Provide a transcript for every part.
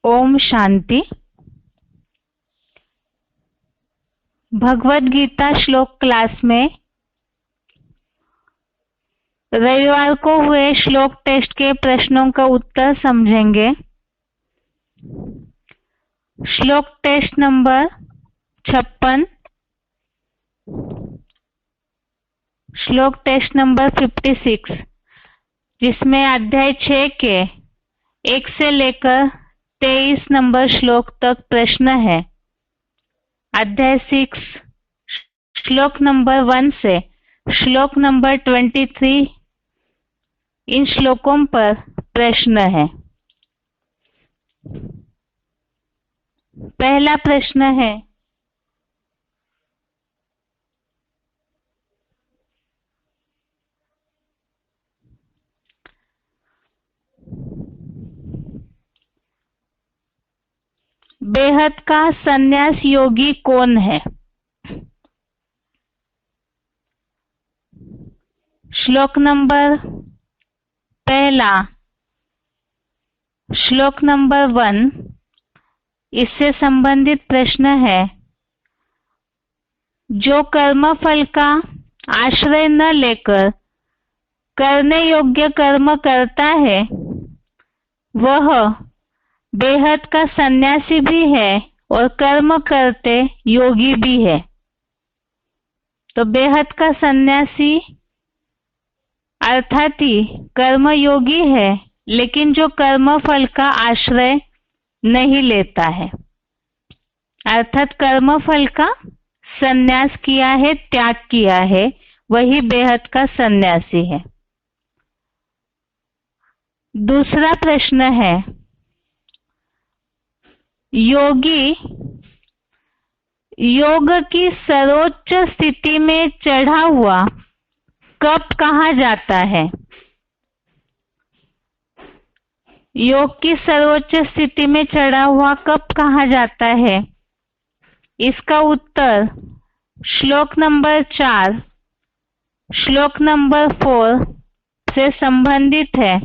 ओम शांति। भगवद गीता श्लोक क्लास में रविवार को हुए श्लोक टेस्ट के प्रश्नों का उत्तर समझेंगे। श्लोक टेस्ट नंबर 56, श्लोक टेस्ट नंबर 56, जिसमें अध्याय 6 के 1 से लेकर 23 नंबर श्लोक तक प्रश्न है। अध्याय 6 श्लोक नंबर 1 से श्लोक नंबर 23, इन श्लोकों पर प्रश्न है। पहला प्रश्न है, बेहद का संन्यास योगी कौन है? श्लोक नंबर पहला, श्लोक नंबर 1, इससे संबंधित प्रश्न है। जो कर्म फल का आश्रय न लेकर करने योग्य कर्म करता है वह बेहद का सन्यासी भी है और कर्म करते योगी भी है। तो बेहद का सन्यासी अर्थात ही कर्म योगी है, लेकिन जो कर्म फल का आश्रय नहीं लेता है, अर्थात कर्म फल का सन्यास किया है, त्याग किया है, वही बेहद का सन्यासी है। दूसरा प्रश्न है, योगी योग की सर्वोच्च स्थिति में चढ़ा हुआ कब कहा जाता है? योग की सर्वोच्च स्थिति में चढ़ा हुआ कब कहा जाता है? इसका उत्तर श्लोक नंबर 4 श्लोक नंबर 4 से संबंधित है।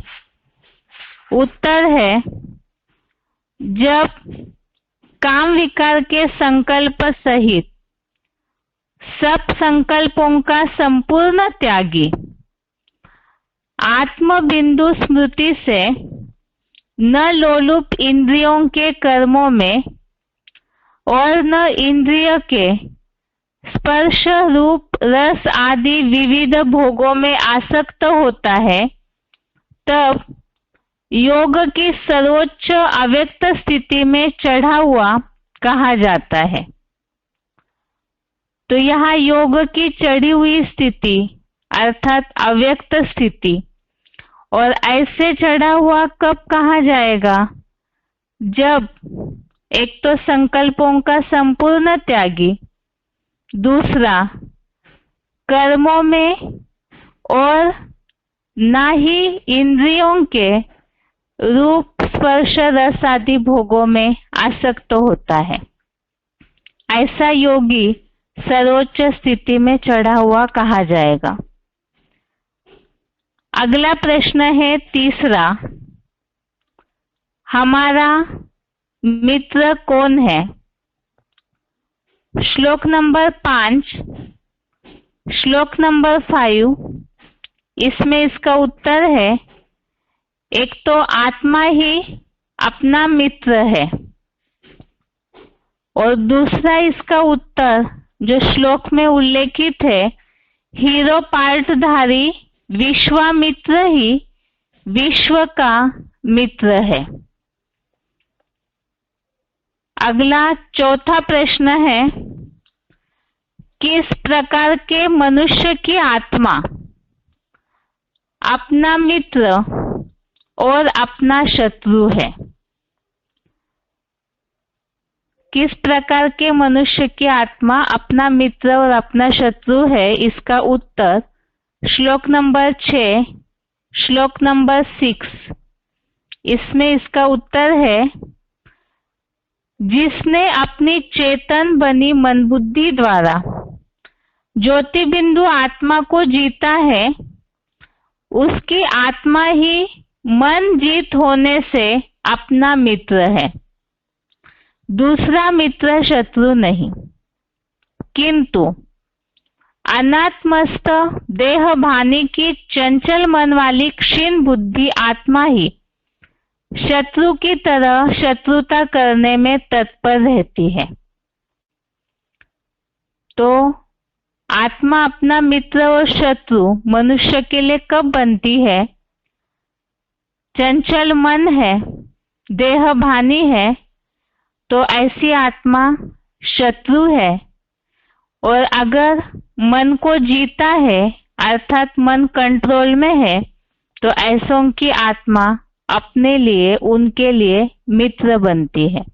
उत्तर है, जब काम विकार के संकल्प सहित सब संकल्पों का संपूर्ण त्यागी आत्म बिंदु स्मृति से न लोलुप इंद्रियों के कर्मों में और न इंद्रिय के स्पर्श रूप रस आदि विविध भोगों में आसक्त होता है, तब योग की सर्वोच्च अव्यक्त स्थिति में चढ़ा हुआ कहा जाता है। तो यहाँ योग की चढ़ी हुई स्थिति अर्थात अव्यक्त स्थिति, और ऐसे चढ़ा हुआ कब कहा जाएगा? जब एक तो संकल्पों का संपूर्ण त्यागी, दूसरा कर्मों में और ना ही इंद्रियों के रूप स्पर्श रस आदि भोगों में आसक्त होता है। ऐसा योगी सर्वोच्च स्थिति में चढ़ा हुआ कहा जाएगा। अगला प्रश्न है तीसरा, हमारा मित्र कौन है? श्लोक नंबर 5 श्लोक नंबर 5, इसमें इसका उत्तर है, एक तो आत्मा ही अपना मित्र है, और दूसरा इसका उत्तर जो श्लोक में उल्लेखित है, हीरो पार्टधारी विश्वामित्र ही विश्व का मित्र है। अगला चौथा प्रश्न है, किस प्रकार के मनुष्य की आत्मा अपना मित्र और अपना शत्रु है? किस प्रकार के मनुष्य की आत्मा अपना मित्र और अपना शत्रु है? इसका उत्तर श्लोक नंबर 6 श्लोक नंबर 6, इसमें इसका उत्तर है, जिसने अपनी चेतन बनी मन बुद्धि द्वारा ज्योति बिंदु आत्मा को जीता है, उसकी आत्मा ही मन जीत होने से अपना मित्र है। दूसरा मित्र शत्रु नहीं, किंतु अनात्मस्थ देह भानी की चंचल मन वाली क्षीण बुद्धि आत्मा ही शत्रु की तरह शत्रुता करने में तत्पर रहती है। तो आत्मा अपना मित्र और शत्रु मनुष्य के लिए कब बनती है? चंचल मन है, देह भानी है, तो ऐसी आत्मा शत्रु है। और अगर मन को जीता है अर्थात मन कंट्रोल में है, तो ऐसों की आत्मा अपने लिए, उनके लिए मित्र बनती है।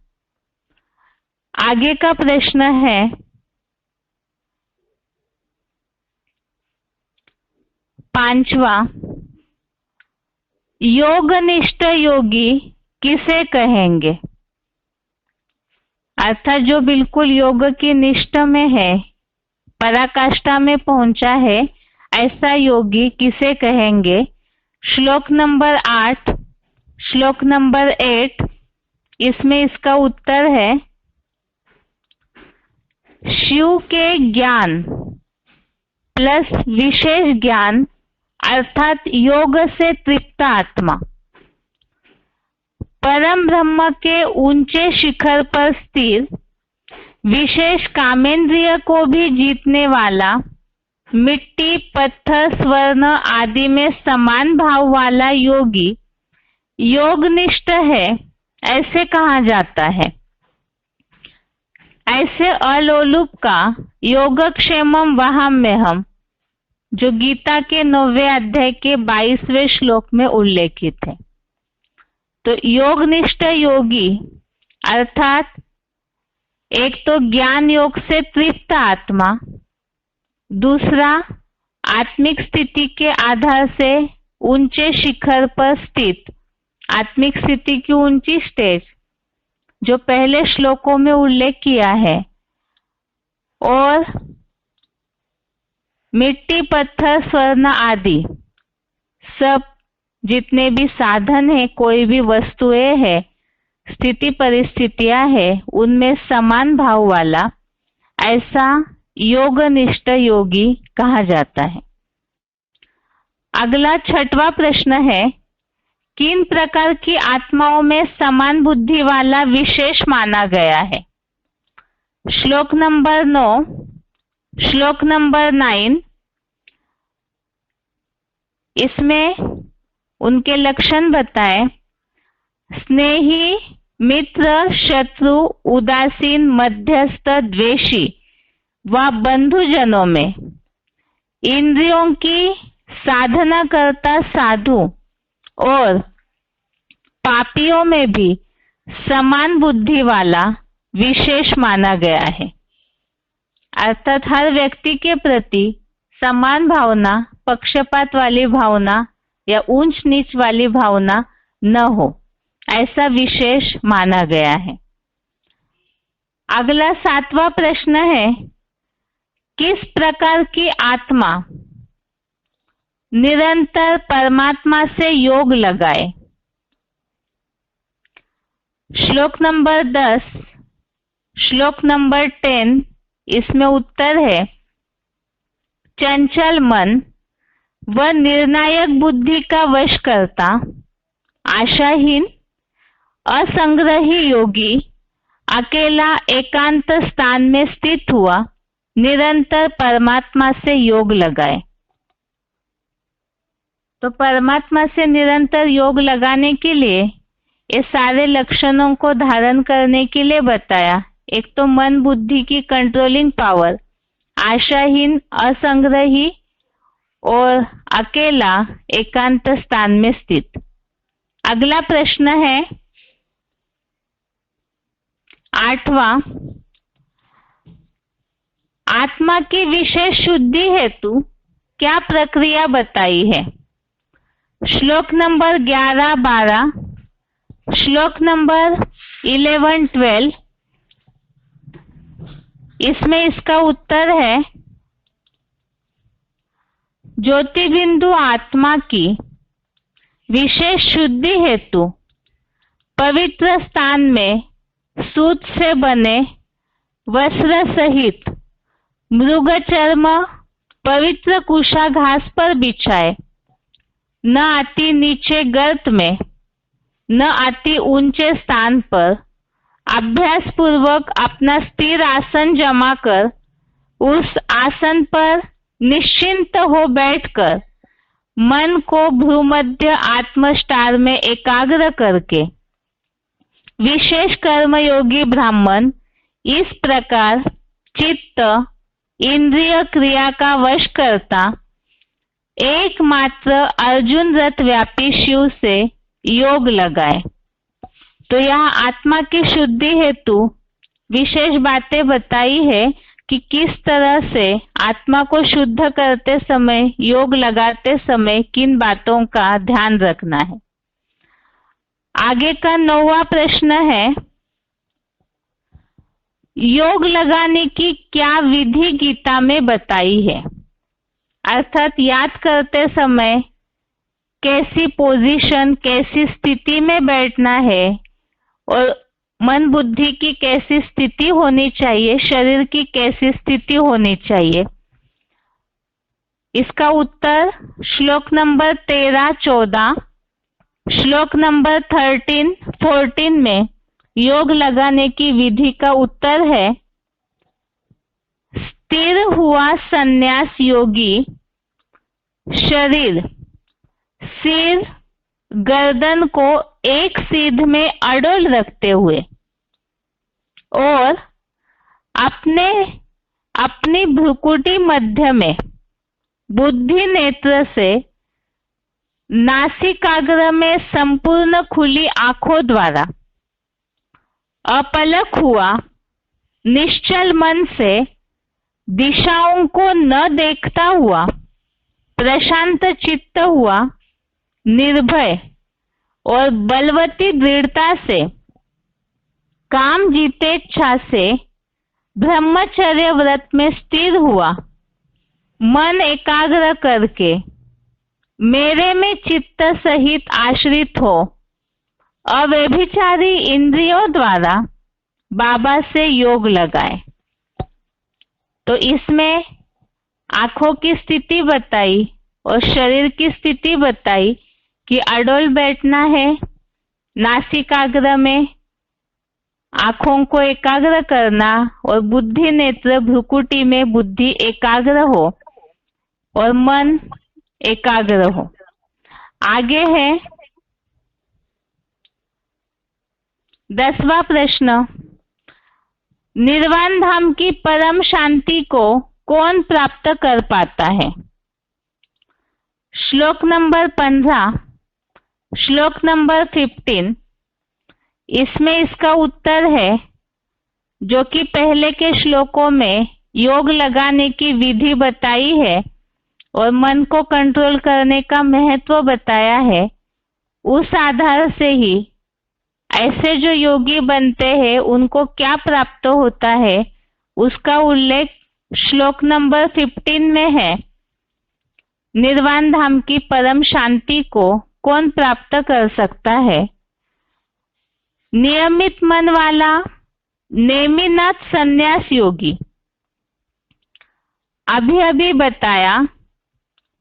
आगे का प्रश्न है, पांचवा, योगनिष्ठ योगी किसे कहेंगे? अर्थात जो बिल्कुल योग की निष्ठा में है, पराकाष्ठा में पहुंचा है, ऐसा योगी किसे कहेंगे? श्लोक नंबर 8, श्लोक नंबर 8, इसमें इसका उत्तर है, शिव के ज्ञान प्लस विशेष ज्ञान अर्थात योग से तृप्त आत्मा, परम ब्रह्म के ऊंचे शिखर पर स्थिर, विशेष कामेंद्रिय को भी जीतने वाला, मिट्टी, पत्थर, स्वर्ण आदि में समान भाव वाला योगी योगनिष्ठ है, ऐसे कहा जाता है। ऐसे अलोलुप का योगक्षेमम वहाम्यहम, जो गीता के 9वें अध्याय के 22वें श्लोक में उल्लेखित है। तो योगनिष्ठ योगी अर्थात एक तो ज्ञान योग से तृप्त आत्मा, दूसरा आत्मिक स्थिति के आधार से ऊंचे शिखर पर स्थित, आत्मिक स्थिति की ऊंची स्टेज जो पहले श्लोकों में उल्लेख किया है, और मिट्टी, पत्थर, स्वर्ण आदि सब जितने भी साधन है, कोई भी वस्तुएं है, स्थिति परिस्थितियां है, उनमें समान भाव वाला ऐसा योगनिष्ठ योगी कहा जाता है। अगला 6वां प्रश्न है, किन प्रकार की आत्माओं में समान बुद्धि वाला विशेष माना गया है? श्लोक नंबर 9, श्लोक नंबर 9, इसमें उनके लक्षण बताए, स्नेही, मित्र, शत्रु, उदासीन, मध्यस्थ, द्वेषी व बंधुजनों में, इंद्रियों की साधना करता साधु और पापियों में भी समान बुद्धि वाला विशेष माना गया है। अर्थात हर व्यक्ति के प्रति समान भावना, पक्षपात वाली भावना या ऊंच नीच वाली भावना न हो, ऐसा विशेष माना गया है। अगला 7वां प्रश्न है, किस प्रकार की आत्मा निरंतर परमात्मा से योग लगाए? श्लोक नंबर 10, श्लोक नंबर 10, इसमें उत्तर है, चंचल मन व निर्णायक बुद्धि का वश करता, आशाहीन, असंग्रही योगी अकेला एकांत स्थान में स्थित हुआ निरंतर परमात्मा से योग लगाए। तो परमात्मा से निरंतर योग लगाने के लिए ये सारे लक्षणों को धारण करने के लिए बताया। एक तो मन बुद्धि की कंट्रोलिंग पावर, आशाहीन, असंग्रही और अकेला एकांत स्थान में स्थित। अगला प्रश्न है 8वां, आत्मा की विशेष शुद्धि हेतु क्या प्रक्रिया बताई है? श्लोक नंबर 11, 12, श्लोक नंबर 11, 12, इसमें इसका उत्तर है, ज्योति बिंदु आत्मा की विशेष शुद्धि हेतु पवित्र स्थान में सूत से बने वस्त्र सहित मृग चर्म पवित्र कुशा घास पर बिछाए, न अति नीचे गर्त में न अति ऊंचे स्थान पर अभ्यास पूर्वक अपना स्थिर आसन जमा कर उस आसन पर निश्चिंत हो बैठकर मन को भ्रूमध्य आत्मस्टार में एकाग्र करके विशेष कर्मयोगी ब्राह्मण इस प्रकार चित्त इंद्रिय क्रिया का वश करता एकमात्र अर्जुन रथ व्यापी शिव से योग लगाए। तो यहाँ आत्मा की शुद्धि हेतु विशेष बातें बताई है कि किस तरह से आत्मा को शुद्ध करते समय, योग लगाते समय किन बातों का ध्यान रखना है। आगे का 9वां प्रश्न है, योग लगाने की क्या विधि गीता में बताई है? अर्थात याद करते समय कैसी पोजीशन, कैसी स्थिति में बैठना है और मन बुद्धि की कैसी स्थिति होनी चाहिए, शरीर की कैसी स्थिति होनी चाहिए। इसका उत्तर श्लोक नंबर 13, 14, श्लोक नंबर 13, 14 में योग लगाने की विधि का उत्तर है, स्थिर हुआ संन्यास योगी शरीर सिर गर्दन को एक सीध में अड़ोल रखते हुए और अपनी भ्रुकुटी मध्य में बुद्धि नेत्र से नासिकाग्र में संपूर्ण खुली आंखों द्वारा अपलक हुआ निश्चल मन से दिशाओं को न देखता हुआ प्रशांत चित्त हुआ निर्भय और बलवती दृढ़ता से काम जीते इच्छा से ब्रह्मचर्य व्रत में स्थिर हुआ मन एकाग्र करके मेरे में चित्त सहित आश्रित हो अव्यभिचारी इंद्रियों द्वारा बाबा से योग लगाए। तो इसमें आंखों की स्थिति बताई और शरीर की स्थिति बताई कि अडोल बैठना है, नासिकाग्र में आंखों को एकाग्र करना और बुद्धि नेत्र भ्रुकुटी में बुद्धि एकाग्र हो और मन एकाग्र हो। आगे है 10वां प्रश्न, निर्वाण धाम की परम शांति को कौन प्राप्त कर पाता है? श्लोक नंबर 15, श्लोक नंबर 15, इसमें इसका उत्तर है जो कि पहले के श्लोकों में योग लगाने की विधि बताई है और मन को कंट्रोल करने का महत्व बताया है। उस आधार से ही ऐसे जो योगी बनते हैं उनको क्या प्राप्त होता है उसका उल्लेख श्लोक नंबर 15 में है। निर्वाण धाम की परम शांति को कौन प्राप्त कर सकता है? नियमित मन वाला नेमिनाथ संन्यास योगी। अभी बताया,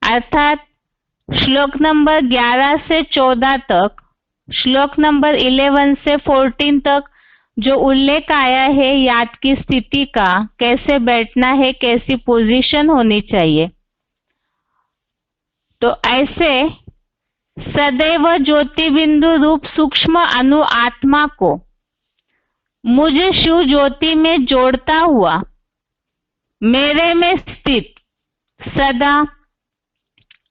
अर्थात श्लोक नंबर 11 से 14 तक, श्लोक नंबर 11 से 14 तक जो उल्लेख आया है याद की स्थिति का, कैसे बैठना है, कैसी पोजीशन होनी चाहिए। तो ऐसे सदैव ज्योति बिंदु रूप सूक्ष्म अणु आत्मा को मुझे शिव ज्योति में जोड़ता हुआ मेरे में स्थित सदा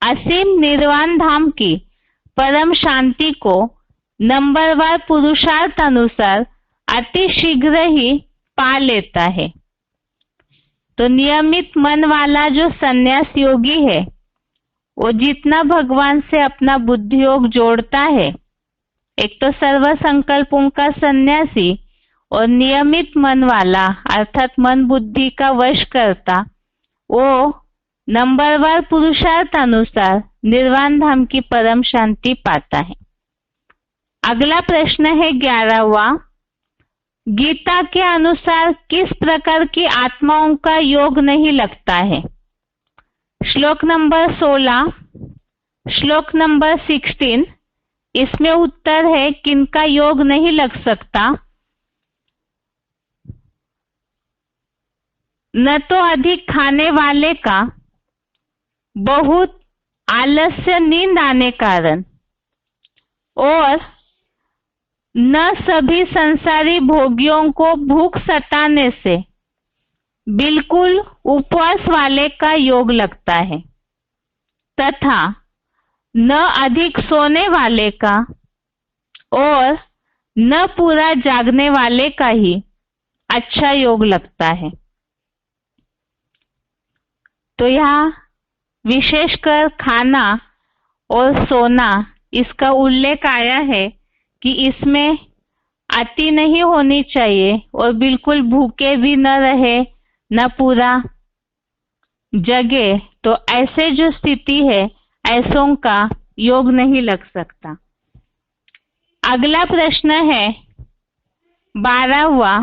असीम निर्वाण धाम की परम शांति को नंबरवार पुरुषार्थ अनुसार अति शीघ्र ही पा लेता है। तो नियमित मन वाला जो संन्यास योगी है वो जितना भगवान से अपना बुद्धि योग जोड़ता है, एक तो सर्व संकल्पों का सन्यासी और नियमित मन वाला अर्थात मन बुद्धि का वश करता, वो नंबरवार पुरुषार्थ अनुसार निर्वाण धाम की परम शांति पाता है। अगला प्रश्न है 11वां, गीता के अनुसार किस प्रकार की आत्माओं का योग नहीं लगता है? श्लोक नंबर 16, श्लोक नंबर 16, इसमें उत्तर है किनका योग नहीं लग सकता? न तो अधिक खाने वाले का, बहुत आलस्य नींद आने कारण, और न सभी संसारी भोगियों को भूख सताने से बिल्कुल उपवास वाले का योग लगता है, तथा न अधिक सोने वाले का और न पूरा जागने वाले का ही अच्छा योग लगता है। तो यहाँ विशेषकर खाना और सोना इसका उल्लेख आया है कि इसमें अति नहीं होनी चाहिए और बिल्कुल भूखे भी न रहे न पूरा जगे, तो ऐसे जो स्थिति है ऐसों का योग नहीं लग सकता। अगला प्रश्न है 12वां,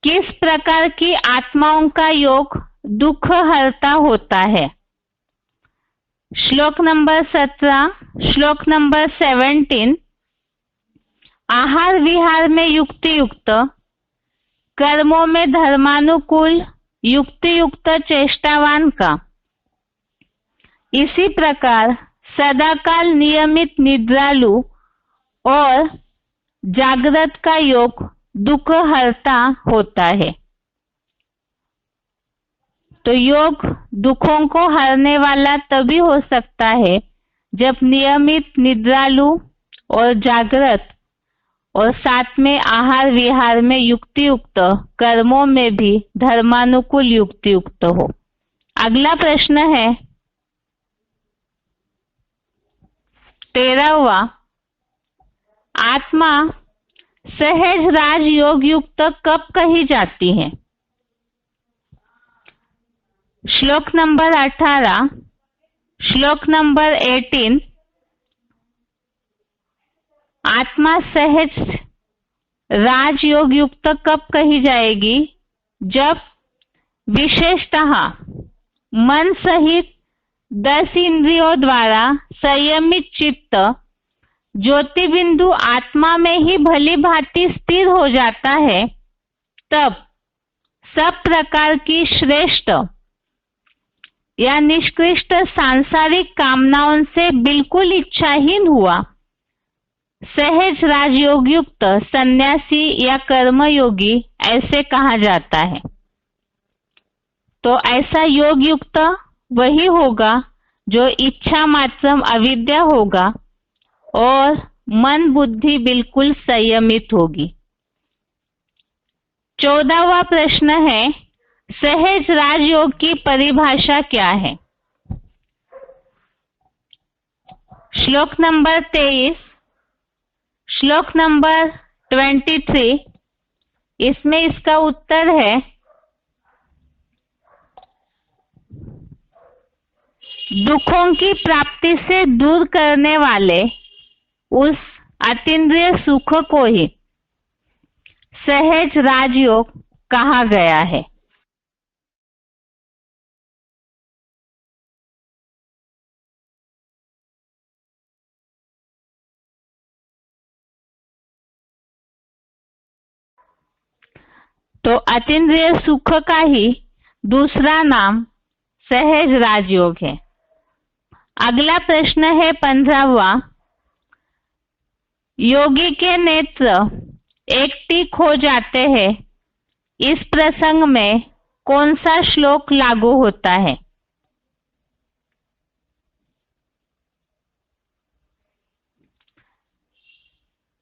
किस प्रकार की आत्माओं का योग दुख हरता होता है? श्लोक नंबर 17, श्लोक नंबर 17, आहार विहार में युक्ति युक्त, कर्मों में धर्मानुकूल युक्ति युक्त चेष्टावान का, इसी प्रकार सदाकाल नियमित निद्रालु और जागृत का योग दुख हरता होता है। तो योग दुखों को हरने वाला तभी हो सकता है जब नियमित निद्रालु और जागृत और साथ में आहार विहार में युक्ति युक्त, कर्मों में भी धर्मानुकूल युक्ति युक्त हो। अगला प्रश्न है 13वां, आत्मा सहज राजयोग युक्त कब कही जाती है? श्लोक नंबर 18, श्लोक नंबर 18, आत्मा सहज राजयोग युक्त कब कही जाएगी? जब विशेषतः मन सहित 10 इंद्रियों द्वारा संयमित चित्त ज्योति बिंदु आत्मा में ही भली भांति स्थिर हो जाता है, तब सब प्रकार की श्रेष्ठ या निष्कृष्ट सांसारिक कामनाओं से बिल्कुल इच्छाहीन हुआ सहज राजयोग युक्त सन्यासी या कर्मयोगी ऐसे कहा जाता है। तो ऐसा योग युक्त वही होगा जो इच्छा मात्रम अविद्या होगा और मन बुद्धि बिल्कुल संयमित होगी। 14वां प्रश्न है, सहज राजयोग की परिभाषा क्या है? श्लोक नंबर 23, श्लोक नंबर 23, इसमें इसका उत्तर है दुखों की प्राप्ति से दूर करने वाले उस अतीन्द्रिय सुख को ही सहज राजयोग कहा गया है। तो अतीन्द्रिय सुख का ही दूसरा नाम सहज राजयोग है। अगला प्रश्न है 15वां, योगी के नेत्र एक टिक हो जाते हैं, इस प्रसंग में कौन सा श्लोक लागू होता है?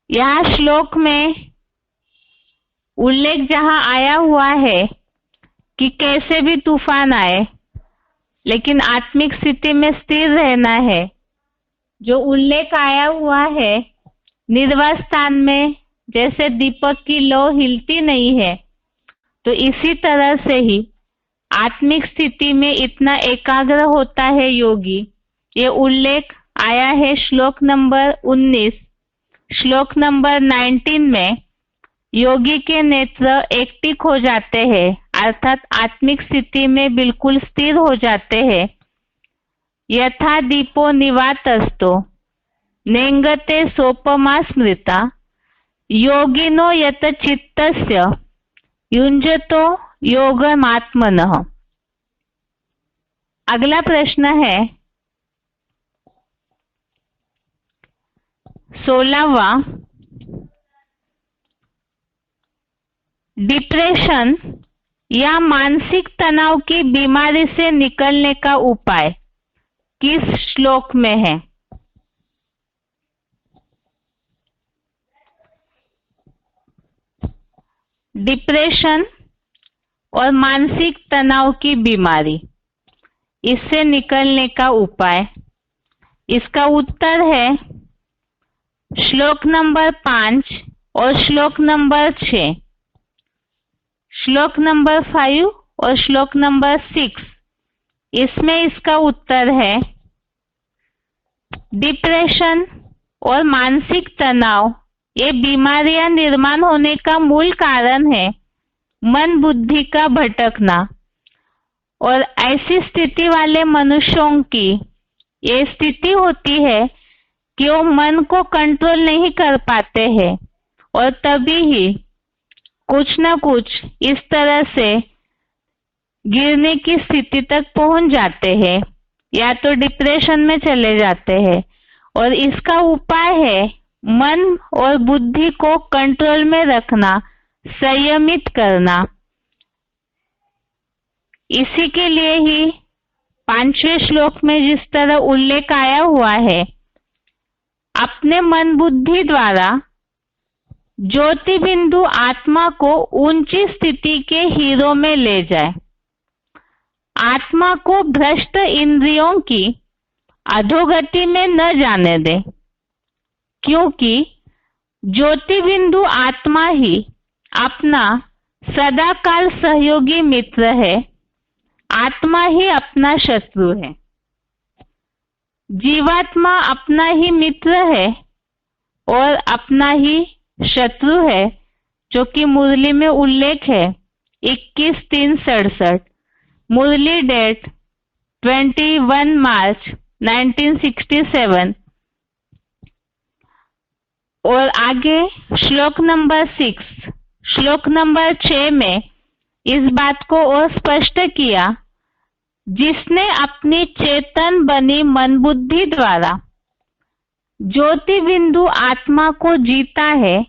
यह श्लोक में उल्लेख जहां आया हुआ है कि कैसे भी तूफान आए लेकिन आत्मिक स्थिति में स्थिर रहना है, जो उल्लेख आया हुआ है निर्वात स्थान में जैसे दीपक की लौ हिलती नहीं है, तो इसी तरह से ही आत्मिक स्थिति में इतना एकाग्र होता है योगी। ये उल्लेख आया है श्लोक नंबर 19, श्लोक नंबर 19 में, योगी के नेत्र एकटिक हो जाते हैं, अर्थात आत्मिक स्थिति में बिल्कुल स्थिर हो जाते हैं। यथा दीपो निवातस्तो नेंगते सोपमा स्मृता योगिनो यत चित्तस्य युञ्जतो योगमात्मनः। अगला प्रश्न है 16वां, डिप्रेशन या मानसिक तनाव की बीमारी से निकलने का उपाय किस श्लोक में है? डिप्रेशन और मानसिक तनाव की बीमारी, इससे निकलने का उपाय, इसका उत्तर है श्लोक नंबर 5 और श्लोक नंबर 6। श्लोक नंबर 5 और श्लोक नंबर 6, इसमें इसका उत्तर है डिप्रेशन और मानसिक तनाव ये बीमारियां निर्माण होने का मूल कारण है मन बुद्धि का भटकना, और ऐसी स्थिति वाले मनुष्यों की ये स्थिति होती है कि वो मन को कंट्रोल नहीं कर पाते हैं और तभी ही कुछ न कुछ इस तरह से गिरने की स्थिति तक पहुंच जाते हैं या तो डिप्रेशन में चले जाते हैं। और इसका उपाय है मन और बुद्धि को कंट्रोल में रखना, संयमित करना। इसी के लिए ही 5वें श्लोक में जिस तरह उल्लेख आया हुआ है, अपने मन बुद्धि द्वारा ज्योति बिंदु आत्मा को ऊंची स्थिति के हीरो में ले जाए, आत्मा को भ्रष्ट इंद्रियों की अधोगति में न जाने दे, क्योंकि ज्योति बिंदु आत्मा ही अपना सदाकाल सहयोगी मित्र है, आत्मा ही अपना शत्रु है। जीवात्मा अपना ही मित्र है और अपना ही शत्रु है, जो कि मुरली में उल्लेख है 21-3-67, मुरली डेट 21 मार्च 1967। और आगे श्लोक नंबर 6, श्लोक नंबर 6 में इस बात को और स्पष्ट किया, जिसने अपनी चेतन बनी मन बुद्धि द्वारा ज्योति बिंदु आत्मा को जीता है,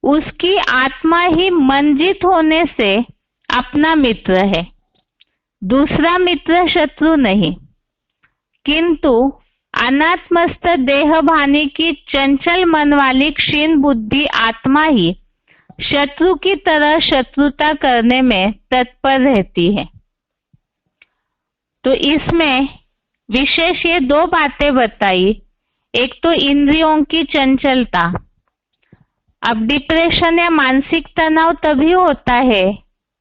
उसकी आत्मा ही मनजित होने से अपना मित्र है, दूसरा मित्र शत्रु नहीं। किंतु अनात्मस्थ देह भानी की चंचल मन वाली क्षीण बुद्धि आत्मा ही शत्रु की तरह शत्रुता करने में तत्पर रहती है। तो इसमें विशेष ये 2 बातें बताई, एक तो इंद्रियों की चंचलता। अब डिप्रेशन या मानसिक तनाव तभी होता है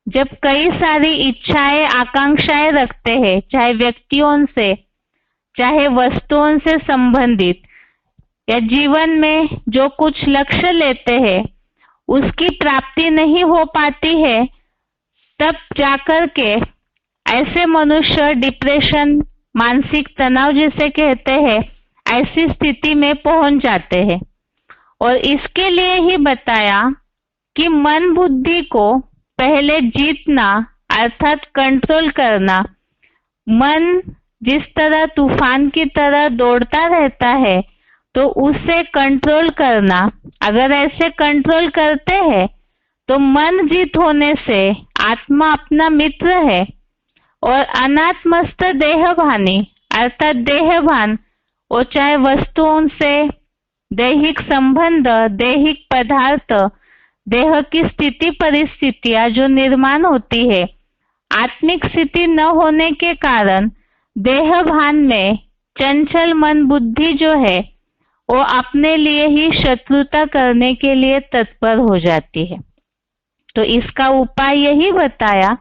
जब कई सारी इच्छाएं आकांक्षाएं रखते हैं, चाहे व्यक्तियों से चाहे वस्तुओं से संबंधित, या जीवन में जो कुछ लक्ष्य लेते हैं उसकी प्राप्ति नहीं हो पाती है, तब जाकर के ऐसे मनुष्य डिप्रेशन मानसिक तनाव जिसे कहते हैं ऐसी स्थिति में पहुंच जाते हैं। और इसके लिए ही बताया कि मन बुद्धि को पहले जीतना अर्थात कंट्रोल करना। मन जिस तरह तूफान की तरह दौड़ता रहता है तो उसे कंट्रोल करना, अगर ऐसे कंट्रोल करते हैं तो मन जीत होने से आत्मा अपना मित्र है। और अनात्मस्थ देहभानी अर्थात देहभान, वो चाहे वस्तुओं से दैहिक संबंध, दैहिक पदार्थ, देह की स्थिति परिस्थितियां जो निर्माण होती है, आत्मिक स्थिति न होने के कारण देह भान में चंचल मन बुद्धि जो है वो अपने लिए ही शत्रुता करने के लिए तत्पर हो जाती है। तो इसका उपाय यही बताया,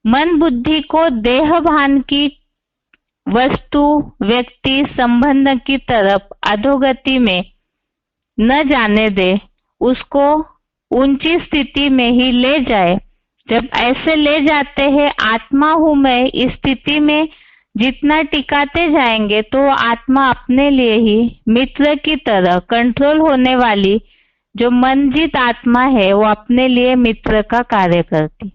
मन बुद्धि को देह भान की वस्तु व्यक्ति संबंध की तरफ अधोगति में न जाने दे, उसको ऊंची स्थिति में ही ले जाए। जब ऐसे ले जाते हैं आत्मा हूं मैं इस स्थिति में जितना टिकाते जाएंगे तो आत्मा अपने लिए ही मित्र की तरह कंट्रोल होने वाली जो मनजीत आत्मा है वो अपने लिए मित्र का कार्य करती।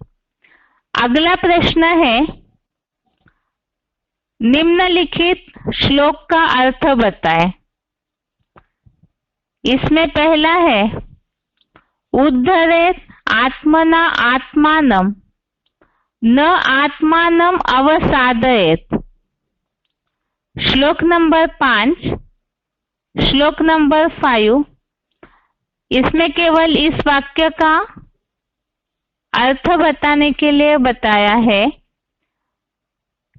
अगला प्रश्न है, निम्नलिखित श्लोक का अर्थ बताएं। इसमें पहला है, उद्धरेत आत्मना आत्मानम न आत्मानम अवसादयेत। श्लोक नंबर 5, श्लोक नंबर 5, इसमें केवल इस वाक्य का अर्थ बताने के लिए बताया है।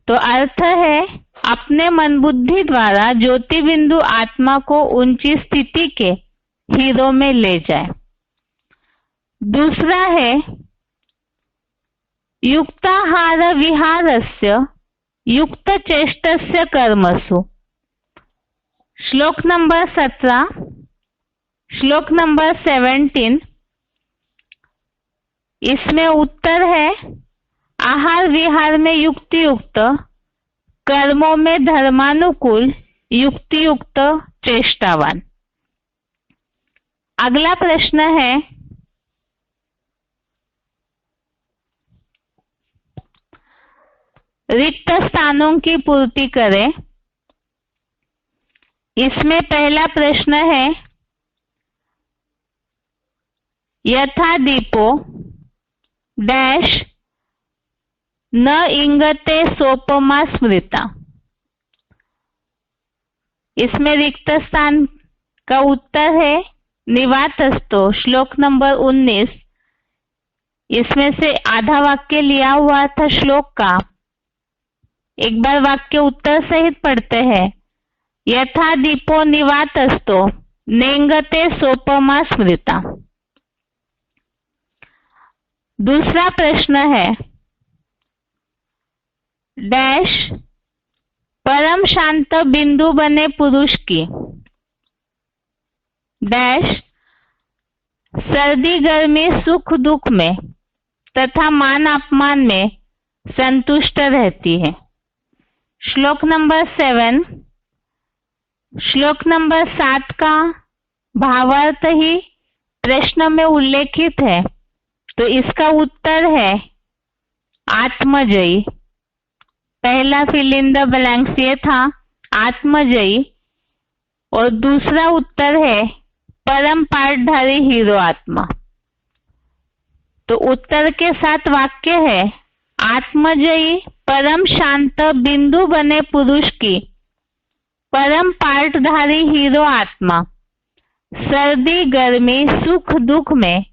तो अर्थ है, अपने मन बुद्धि द्वारा ज्योति बिंदु आत्मा को ऊंची स्थिति के हीरो में ले जाए। दूसरा है, युक्ताहार विहारस्य युक्त चेष्टस्य कर्मसु। श्लोक नंबर 17, श्लोक नंबर 17, इसमें उत्तर है, आहार विहार में युक्ति युक्त, कर्मों में धर्मानुकूल, युक्ति युक्त, चेष्टावान। अगला प्रश्न है, रिक्त स्थानों की पूर्ति करें। इसमें पहला प्रश्न है, यथा दीपो डैश न इंगते सोपमा स्मृता। इसमें रिक्त स्थान का उत्तर है निवातस्तो। श्लोक नंबर 19, इसमें से आधा वाक्य लिया हुआ था श्लोक का। एक बार वाक्य उत्तर सहित पढ़ते हैं, यथा दीपो निवातस्तो नेंगते सोपमा स्मृता। दूसरा प्रश्न है, डैश परम शांत बिंदु बने पुरुष की डैश सर्दी गर्मी सुख दुख में तथा मान अपमान में संतुष्ट रहती है। श्लोक नंबर 7, श्लोक नंबर 7 का भावार्थ ही प्रश्न में उल्लेखित है, तो इसका उत्तर है आत्मजयी। पहला फिल इन द ब्लैंक्स ये था आत्मजयी, और दूसरा उत्तर है परम पाठधारी हीरो आत्मा। तो उत्तर के साथ वाक्य है, आत्मजयी परम शांत बिंदु बने पुरुष की परम पाठधारी हीरो आत्मा सर्दी गर्मी सुख दुख में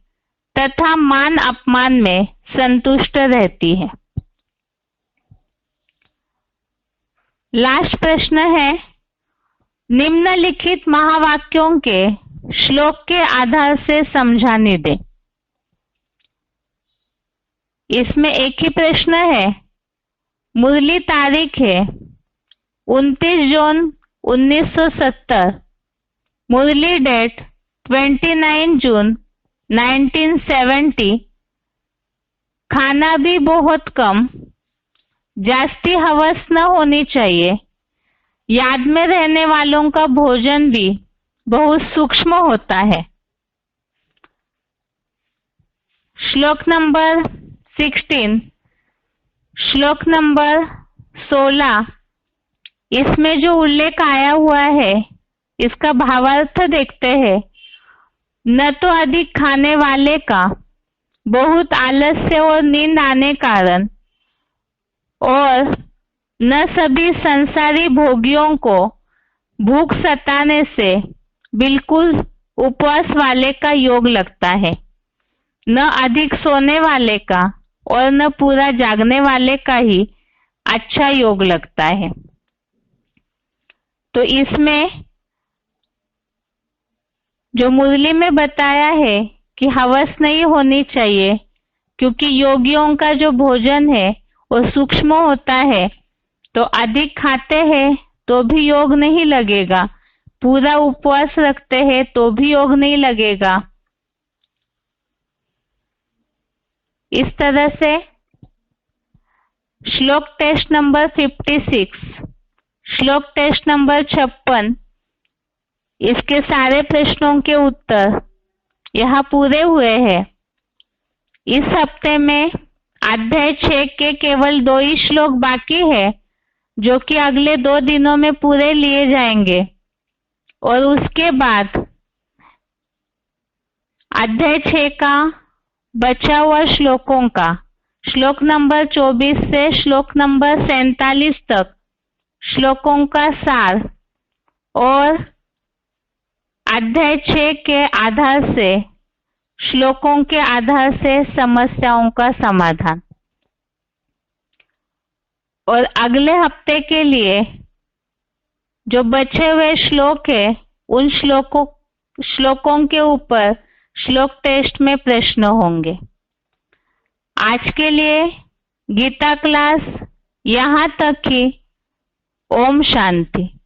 तथा मान अपमान में संतुष्ट रहती है। लास्ट प्रश्न है, निम्नलिखित महावाक्यों के श्लोक के आधार से समझाने दें। इसमें एक ही प्रश्न है, मुरली तारीख है 29 जून 1970, मुरली डेट 29 जून 1970, खाना भी बहुत कम, जास्ती हवस न होनी चाहिए, याद में रहने वालों का भोजन भी बहुत सूक्ष्म होता है। श्लोक नंबर 16, श्लोक नंबर 16, इसमें जो उल्लेख आया हुआ है इसका भावार्थ देखते हैं। न तो अधिक खाने वाले का बहुत आलस्य और नींद आने कारण, और न सभी संसारी भोगियों को भूख सताने से बिल्कुल उपवास वाले का योग लगता है, न अधिक सोने वाले का और न पूरा जागने वाले का ही अच्छा योग लगता है। तो इसमें जो मुरली में बताया है कि हवस नहीं होनी चाहिए, क्योंकि योगियों का जो भोजन है वो सूक्ष्म होता है, तो अधिक खाते हैं तो भी योग नहीं लगेगा, पूरा उपवास रखते हैं तो भी योग नहीं लगेगा। इस तरह से श्लोक टेस्ट नंबर 56, श्लोक टेस्ट नंबर 56, इसके सारे प्रश्नों के उत्तर यहाँ पूरे हुए हैं। इस हफ्ते में अध्याय 6 के केवल 2 ही श्लोक बाकी है, जो कि अगले 2 दिनों में पूरे लिए जाएंगे, और उसके बाद अध्याय 6 का बचा हुआ श्लोकों का श्लोक नंबर 24 से श्लोक नंबर 47 तक श्लोकों का सार और अध्याय 6 के आधार से श्लोकों के आधार से समस्याओं का समाधान। और अगले हफ्ते के लिए जो बचे हुए श्लोक है, उन श्लोकों के ऊपर श्लोक टेस्ट में प्रश्न होंगे। आज के लिए गीता क्लास यहाँ तक ही। ओम शांति।